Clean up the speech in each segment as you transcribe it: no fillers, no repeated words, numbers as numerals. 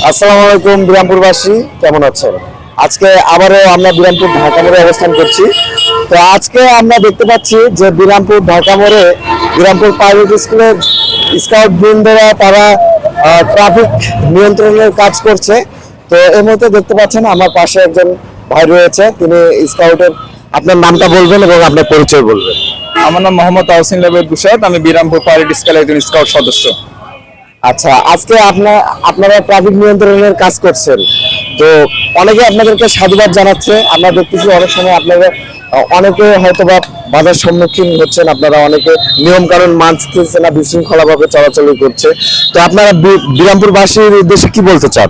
আসসালামু আলাইকুম বিরামপুরবাসী, কেমন আছেন? আজকে আবারও আমরা বিরামপুর ঢাকা মোড়ে অবস্থান করছি। তো আজকে আমরা দেখতে পাচ্ছি যে বিরামপুর ঢাকা মোড়ে বিরামপুর প্রাইভেট স্কুলের স্কাউট বৃন্দরা তারা ট্রাফিক নিয়ন্ত্রণের কাজ করছে। তো এই মুহূর্তে দেখতে পাচ্ছেন আমার পাশে একজন ভাই রয়েছে, তিনি স্কাউটের। আপনার নামটা বলবেন এবং আপনার পরিচয় বলবেন। আমার নাম মোহাম্মদ তাহসিন লেবের বুশাদ। আমি বিরামপুর প্যারেড স্কুলের একজন স্কাউট সদস্য। আচ্ছা, আজকে আপনারা ট্রাফিক নিয়ন্ত্রণের কাজ করছেন, তো অনেকে আপনাদেরকে সাধুবাদ জানাচ্ছে। আমরা দেখতেছি অনেক সময় আপনারা অনেকে হয়তো বা বাধার সম্মুখীন হচ্ছেন, আপনারা অনেকে নিয়ম কানুন মানতেছে না, বিশৃঙ্খলা ভাবে চলাচলি করছে। তো আপনারা বিরামপুরবাসীর উদ্দেশ্যে কি বলতে চান?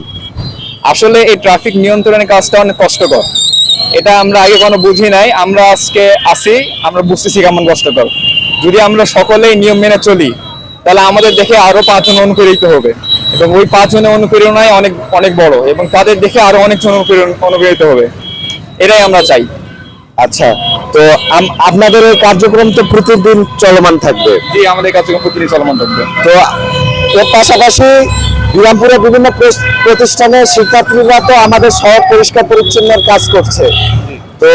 আসলে এই ট্রাফিক নিয়ন্ত্রণের কাজটা অনেক কষ্টকর। এটা আমরা আগে কোনো বুঝি নাই, আমরা আজকে আসি, আমরা বুঝতেছি কেমন কষ্টকর। যদি আমরা সকলেই নিয়ম মেনে চলি তাহলে আমাদের দেখে আরো 5 জন অনুপ্রেরিত হবে, এবং ওই 5 জনের অনুপ্রেরণায় অনেক অনেক বড়, এবং তাদের দেখে আরো অনেক জন অনুপ্রেরিত হবে। এটাই আমরা চাই। আচ্ছা, তো আপনাদের এই কার্যক্রম তো প্রতিদিন চলমান থাকবে? জি, আমাদের কার্যক্রম প্রতিদিন চলমান থাকবে। তো এর পাশাপাশি বিরামপুরের বিভিন্ন প্রতিষ্ঠানের শিক্ষার্থীরা তো আমাদের শহর পরিষ্কার পরিচ্ছন্নের কাজ করছে। তো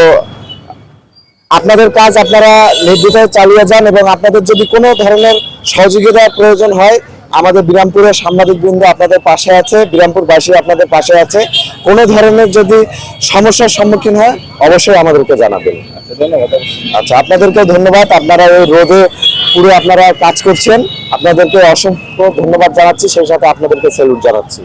আপনাদের কাজ আপনারা নির্দ্বিধায় চালিয়ে যান, এবং আপনাদের যদি কোনো ধরনের সহযোগিতার প্রয়োজন হয়, আমাদের বিরামপুরের সাংবাদিকবৃন্দ আপনাদের পাশে আছে, বিরামপুরবাসী আপনাদের পাশে আছে। কোনো ধরনের যদি সমস্যার সম্মুখীন হয় অবশ্যই আমাদেরকে জানাবেন। ধন্যবাদ। আচ্ছা, আপনাদেরকে ধন্যবাদ। আপনারা ওই রোদে পুরো আপনারা কাজ করছেন, আপনাদেরকে অসংখ্য ধন্যবাদ জানাচ্ছি, সেই সাথে আপনাদেরকে স্যালুট জানাচ্ছি।